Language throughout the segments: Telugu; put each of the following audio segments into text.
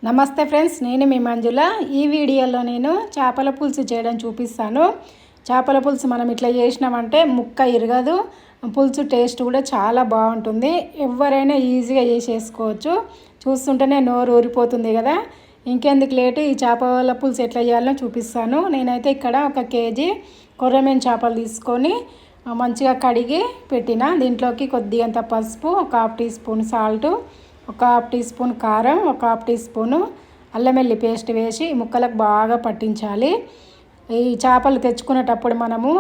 నమస్తే ఫ్రెండ్స్, నేను మీ మంజుల. ఈ వీడియోలో నేను చేపల పులుసు చేయడం చూపిస్తాను. చేపల పులుసు మనం ఇట్లా చేసినామంటే ముక్క ఇరగదు, పులుసు టేస్ట్ కూడా చాలా బాగుంటుంది. ఎవరైనా ఈజీగా చేసేసుకోవచ్చు. చూస్తుంటేనే నోరు ఊరిపోతుంది కదా. ఇంకెందుకు లేటు, ఈ చేపల పులుసు ఎట్లా చేయాలో చూపిస్తాను. నేనైతే ఇక్కడ 1 కేజీ కొర్రమీను చేపలు తీసుకొని మంచిగా కడిగి పెట్టిన. దీంట్లోకి కొద్దిగంత పసుపు, 1/2 teaspoon salt, 1/2 teaspoon కారం, 1/2 టీ స్పూను అల్లం వెల్లి పేస్ట్ వేసి ముక్కలకు బాగా పట్టించాలి. ఈ చేపలు తెచ్చుకునేటప్పుడు మనము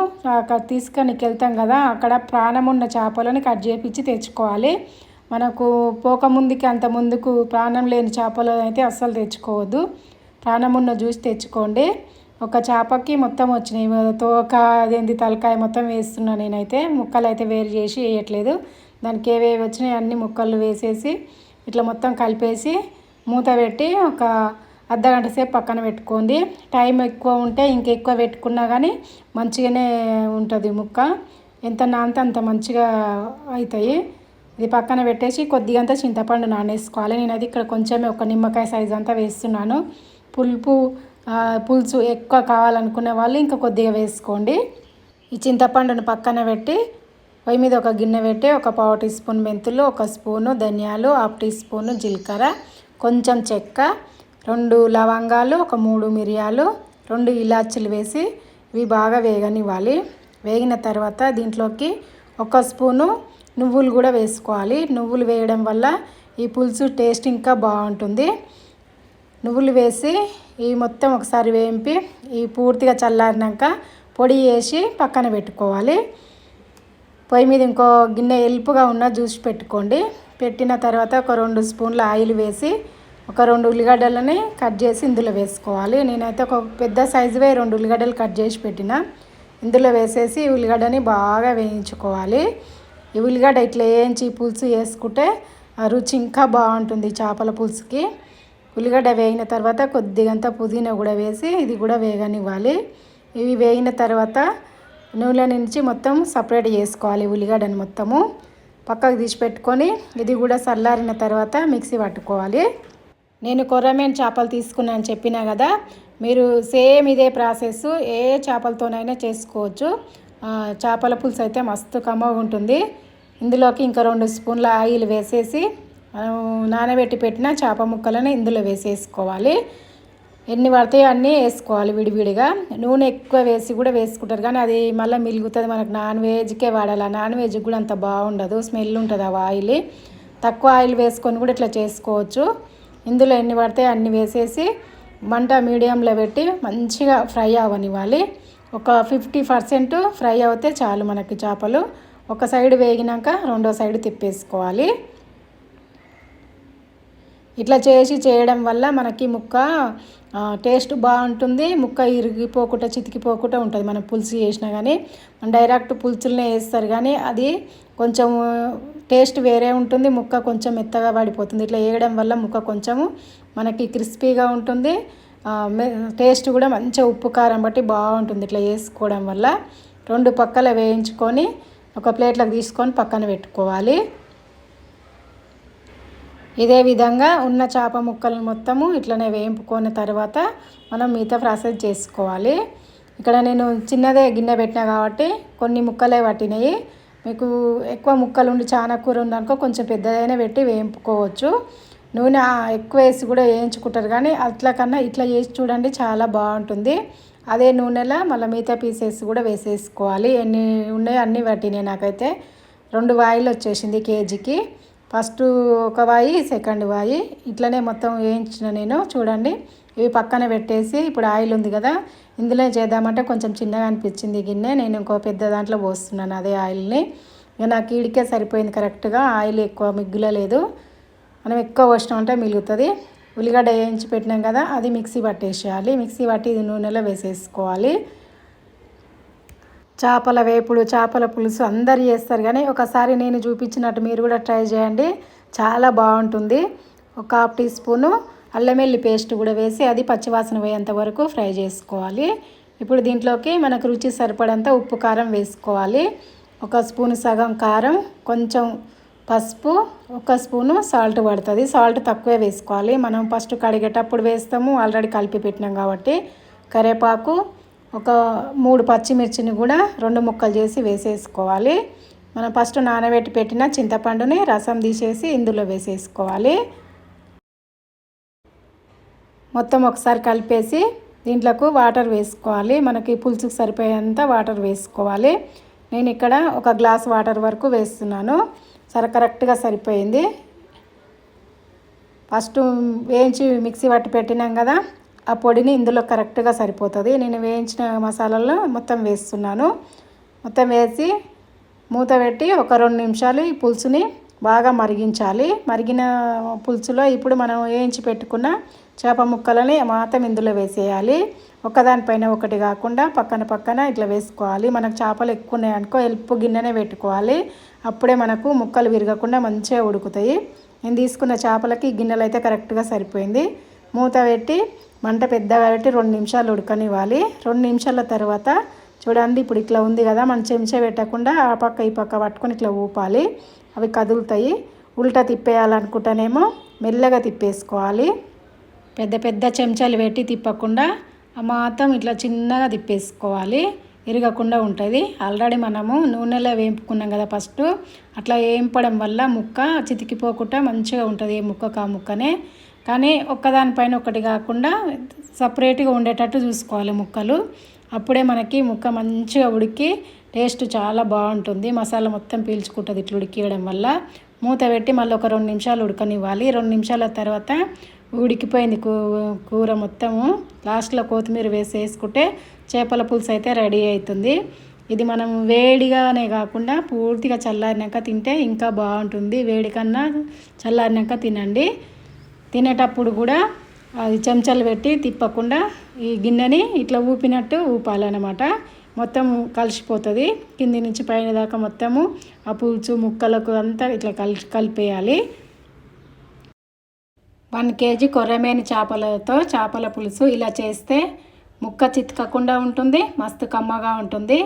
తీసుకొని వెళ్తాం కదా, అక్కడ ప్రాణం ఉన్న చేపలను కట్ చేపించి తెచ్చుకోవాలి. మనకు పోకముందుకి అంత ముందుకు ప్రాణం లేని చేపలు అయితే అస్సలు తెచ్చుకోవద్దు. ప్రాణం ఉన్న చూసి తెచ్చుకోండి. ఒక చేపకి మొత్తం వచ్చినాయి, తోక అదేంటి తలకాయ మొత్తం వేస్తున్నా. నేనైతే ముక్కలు అయితే వేరు చేసి వేయట్లేదు. దానికి ఏవేవి వచ్చినాయి అన్ని ముక్కలు వేసేసి ఇట్లా మొత్తం కలిపేసి మూత పెట్టి ఒక అర్ధగంట సేపు పక్కన పెట్టుకోండి. టైం ఎక్కువ ఉంటే ఇంకెక్కువ పెట్టుకున్నా కానీ మంచిగానే ఉంటుంది ముక్క. ఎంత నానితే అంత మంచిగా అవుతాయి. ఇది పక్కన పెట్టేసి కొద్దిగంత చింతపండు నానేసుకోవాలి. నేను అది ఇక్కడ కొంచెమే ఒక నిమ్మకాయ సైజ్ అంతా వేస్తున్నాను. పులుసు ఎక్కువ కావాలనుకునే వాళ్ళు ఇంకా కొద్దిగా వేసుకోండి. ఈ చింతపండును పక్కన పెట్టి పొయ్యి మీద ఒక గిన్నె పెట్టి 1/4 టీ స్పూన్ మెంతులు, 1 స్పూను ధనియాలు, 1/2 టీ స్పూను జీలకర్ర, కొంచెం చెక్క, 2 లవంగాలు, 3 మిరియాలు, 2 ఇలాచీలు వేసి ఇవి బాగా వేగనివ్వాలి. వేగిన తర్వాత దీంట్లోకి 1 స్పూను నువ్వులు కూడా వేసుకోవాలి. నువ్వులు వేయడం వల్ల ఈ పులుసు టేస్ట్ ఇంకా బాగుంటుంది. నువ్వులు వేసి ఈ మొత్తం ఒకసారి వేంపి ఈ పూర్తిగా చల్లారినాక పొడి వేసి పక్కన పెట్టుకోవాలి. పొయ్యి మీద ఇంకో గిన్నె ఎలుపుగా ఉన్న జ్యూస్ పెట్టుకోండి. పెట్టిన తర్వాత ఒక 2 స్పూన్ల ఆయిల్ వేసి ఒక 2 ఉల్లిగడ్డలని కట్ చేసి ఇందులో వేసుకోవాలి. నేనైతే ఒక పెద్ద సైజువే 2 ఉల్లిగడ్డలు కట్ చేసి పెట్టిన. ఇందులో వేసేసి ఉల్లిగడ్డని బాగా వేయించుకోవాలి. ఈ ఉల్లిగడ్డ ఇట్లా వేయించి పులుసు వేసుకుంటే రుచి ఇంకా బాగుంటుంది చేపల పులుసుకి. ఉల్లిగడ్డ వేగిన తర్వాత కొద్దిగంత పుదీనా కూడా వేసి ఇది కూడా వేగనివ్వాలి. ఇవి వేగిన తర్వాత నూనె నుంచి మొత్తం సపరేట్ చేసుకోవాలి. ఉల్లిగడ్డని మొత్తము పక్కకు తీసి పెట్టుకొని ఇది కూడా చల్లారిన తర్వాత మిక్సీ పట్టుకోవాలి. నేను కొర్రమీను చేపలు తీసుకున్నాను చెప్పినా కదా, మీరు సేమ్ ఇదే ప్రాసెస్ ఏ చేపలతోనైనా చేసుకోవచ్చు. చేపల పులుసు అయితే మస్తు కమ్మగా ఉంటుంది. ఇందులోకి ఇంకా 2 స్పూన్ల ఆయిల్ వేసేసి నానబెట్టి పెట్టిన చేప ముక్కలను ఇందులో వేసేసుకోవాలి. ఎన్ని పడతాయో అన్నీ వేసుకోవాలి విడివిడిగా. నూనె ఎక్కువ వేసి కూడా వేసుకుంటారు కానీ అది మళ్ళీ మిలుగుతుంది. మనకు నాన్ వెజ్కే వాడాలి. నాన్ వెజ్కి కూడా అంత బాగుండదు, స్మెల్ ఉంటుంది ఆ ఆయిల్. తక్కువ ఆయిల్ వేసుకొని కూడా ఇట్లా చేసుకోవచ్చు. ఇందులో ఎన్ని పడతాయో అన్ని వేసేసి మంట మీడియంలో పెట్టి మంచిగా ఫ్రై అవ్వనివ్వాలి. ఒక 50% ఫ్రై అవుతే చాలు మనకి చేపలు. ఒక సైడ్ వేగినాక రెండో సైడ్ తిప్పేసుకోవాలి. ఇట్లా చేయడం వల్ల మనకి ముక్క టేస్ట్ బాగుంటుంది. ముక్క ఇరిగిపోకుండా చితికిపోకుండా ఉంటుంది. మనం పులుసు చేసినా కానీ డైరెక్ట్ పులుసులనే వేస్తారు కానీ అది కొంచెం టేస్ట్ వేరే ఉంటుంది. ముక్క కొంచెం మెత్తగా పడిపోతుంది. ఇట్లా వేయడం వల్ల ముక్క కొంచెము మనకి క్రిస్పీగా ఉంటుంది. టేస్ట్ కూడా మంచిగా ఉప్పు కారం బట్టి బాగుంటుంది. ఇట్లా వేసుకోవడం వల్ల 2 పక్కల వేయించుకొని ఒక ప్లేట్లోకి తీసుకొని పక్కన పెట్టుకోవాలి. ఇదే విధంగా ఉన్న చేప ముక్కలను మొత్తము ఇట్లనే వేయింపుకున్న తర్వాత మనం మిగతా ప్రాసెస్ చేసుకోవాలి. ఇక్కడ నేను చిన్నదే గిన్నె పెట్టినా కాబట్టి కొన్ని ముక్కలే పట్టినాయి. మీకు ఎక్కువ ముక్కలు ఉండి చాలా కూర ఉందనుకో కొంచెం పెద్దదైనా పెట్టి వేయింపుకోవచ్చు. నూనె ఎక్కువ వేసి కూడా వేయించుకుంటారు కానీ అట్లా కన్నా ఇట్లా చేసి చూడండి, చాలా బాగుంటుంది. అదే నూనెలో మళ్ళీ మిగతా పీసెస్ కూడా వేసేసుకోవాలి. ఎన్ని ఉన్నాయో అన్నీ పట్టినాయి. నాకైతే 2 వాయిలు వచ్చేసింది కేజీకి. ఫస్ట్ ఒక వాయి, సెకండ్ వాయి ఇట్లనే మొత్తం వేయించిన నేను. చూడండి, ఇవి పక్కన పెట్టేసి ఇప్పుడు ఆయిల్ ఉంది కదా, ఇందులో చేద్దామంటే కొంచెం చిన్నగా అనిపించింది గిన్నె. నేను ఇంకో పెద్ద దాంట్లో పోస్తున్నాను అదే ఆయిల్ని. ఇక నాకు ఈడికే సరిపోయింది కరెక్ట్గా. ఆయిల్ ఎక్కువ మిగులలేదు. మనం ఎక్కువ పోసినామంటే మిగులుతుంది. ఉల్లిగడ్డ వేయించి పెట్టినాం కదా, అది మిక్సీ పట్టేసేయాలి. మిక్సీ పట్టి ఇది నూనెలో వేసేసుకోవాలి. చేపల వేపుడు, చేపల పులుసు అందరు చేస్తారు కానీ ఒకసారి నేను చూపించినట్టు మీరు కూడా ట్రై చేయండి, చాలా బాగుంటుంది. 1/2 టీ స్పూను అల్లం వెల్లి పేస్ట్ కూడా వేసి అది పచ్చివాసన పోయేంత వరకు ఫ్రై చేసుకోవాలి. ఇప్పుడు దీంట్లోకి మనకు రుచి సరిపడంత ఉప్పు కారం వేసుకోవాలి. 1 స్పూను సగం కారం, కొంచెం పసుపు, 1 స్పూను సాల్ట్ పడుతుంది. సాల్ట్ తక్కువే వేసుకోవాలి, మనం ఫస్ట్ కడిగేటప్పుడు వేస్తాము, ఆల్రెడీ కలిపి పెట్టినాం కాబట్టి. కరివేపాకు, ఒక 3 పచ్చిమిర్చిని కూడా 2 ముక్కలు చేసి వేసేసుకోవాలి. మనం ఫస్ట్ నానబెట్టి పెట్టిన చింతపండుని రసం తీసేసి ఇందులో వేసేసుకోవాలి. మొత్తం ఒకసారి కలిపేసి దీంట్లోకి వాటర్ వేసుకోవాలి. మనకి పులుసుకు సరిపోయేంత వాటర్ వేసుకోవాలి. నేను ఇక్కడ 1 గ్లాస్ వాటర్ వరకు వేస్తున్నాను. కరెక్ట్గా సరిపోయింది. ఫస్ట్ వేయించి మిక్సీ పట్టి పెట్టినాం కదా, ఆ పొడిని ఇందులో కరెక్ట్గా సరిపోతుంది. నేను వేయించిన మసాలాలు మొత్తం వేస్తున్నాను. మొత్తం వేసి మూత పెట్టి ఒక 2 నిమిషాలు ఈ పులుసుని బాగా మరిగించాలి. మరిగిన పులుసులో ఇప్పుడు మనం వేయించి పెట్టుకున్న చేప ముక్కలని మాత్రం ఇందులో వేసేయాలి. ఒకదానిపైన ఒకటి కాకుండా పక్కన ఇట్లా వేసుకోవాలి. మనకు చేపలు ఎక్కువ ఉన్నాయనుకో ఎల్పు గిన్నెనే పెట్టుకోవాలి. అప్పుడే మనకు ముక్కలు విరగకుండా మంచిగా ఉడుకుతాయి. నేను తీసుకున్న చేపలకి గిన్నెలు అయితే కరెక్ట్గా సరిపోయింది. మూత పెట్టి మంట పెద్దగా పెట్టి 2 నిమిషాలు ఉడకనివ్వాలి. 2 నిమిషాల తర్వాత చూడండి, ఇప్పుడు ఇట్లా ఉంది కదా, మనం చెంచా పెట్టకుండా ఆ పక్క ఈ పక్క పట్టుకొని ఇట్లా ఊపాలి. అవి కదులుతాయి. ఉల్టా తిప్పేయాలనుకుంటేనేమో మెల్లగా తిప్పేసుకోవాలి. పెద్ద చెంచాలు పెట్టి తిప్పకుండా మాత్రం ఇట్లా చిన్నగా తిప్పేసుకోవాలి, ఇరగకుండా ఉంటుంది. ఆల్రెడీ మనము నూనెలో వేపుకున్నాం కదా ఫస్ట్, అట్లా వేపడం వల్ల ముక్క చితికిపోకుండా మంచిగా ఉంటుంది. ఏ ముక్క ముక్కనే కానీ ఒక్కదానిపైన ఒకటి కాకుండా సపరేట్గా ఉండేటట్టు చూసుకోవాలి ముక్కలు. అప్పుడే మనకి ముక్క మంచిగా ఉడికి టేస్ట్ చాలా బాగుంటుంది. మసాలా మొత్తం పీల్చుకుంటుంది ఇట్లా ఉడికియడం వల్ల. మూత పెట్టి మళ్ళీ ఒక 2 నిమిషాలు ఉడకనివ్వాలి. 2 నిమిషాల తర్వాత ఉడికిపోయింది కూర మొత్తము. లాస్ట్లో కొత్తిమీర వేసుకుంటే చేపల పులుసు అయితే రెడీ అవుతుంది. ఇది మనం వేడిగానే కాకుండా పూర్తిగా చల్లారినాక తింటే ఇంకా బాగుంటుంది. వేడి కన్నా చల్లారినాక తినండి. తినేటప్పుడు కూడా అది చెంచాలు పెట్టి తిప్పకుండా ఈ గిన్నెని ఇట్లా ఊపినట్టు ఊపాలన్నమాట. మొత్తం కలిసిపోతుంది కింది నుంచి పైన దాకా. మొత్తము ఆ పులుసు ముక్కలకు అంతా ఇట్లా కలిపేయాలి. 1 కేజీ కొర్రమేని చేపలతో చేపల పులుసు ఇలా చేస్తే ముక్క చితకకుండా ఉంటుంది, మస్తు కమ్మగా ఉంటుంది.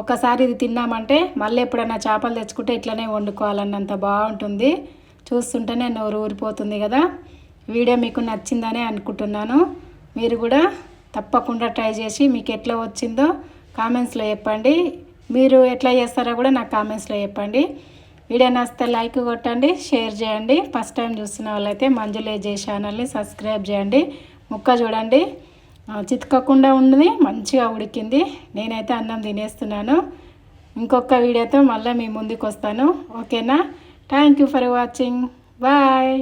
ఒకసారి ఇది తిన్నామంటే మళ్ళీ ఎప్పుడైనా చేపలు తెచ్చుకుంటే ఇట్లనే వండుకోవాలన్నంత బాగుంటుంది. చూస్తుంటేనే నోరు ఊరిపోతుంది కదా. వీడియో మీకు నచ్చిందని అనుకుంటున్నాను. మీరు కూడా తప్పకుండా ట్రై చేసి మీకు ఎట్లా వచ్చిందో కామెంట్స్లో చెప్పండి. మీరు ఎట్లా చేస్తారో కూడా నాకు కామెంట్స్లో చెప్పండి. వీడియో నచ్చితే లైక్ కొట్టండి, షేర్ చేయండి. ఫస్ట్ టైం చూస్తున్న వాళ్ళైతే మంజుల ఏజే ఛానల్ని సబ్స్క్రైబ్ చేయండి. ముక్క చూడండి చితకకుండా ఉంది, మంచిగా ఉడికింది. నేనైతే అన్నం తినేస్తున్నాను. ఇంకొక వీడియోతో మళ్ళీ మీ ముందుకు వస్తాను. ఓకేనా? Thank you for watching. Bye.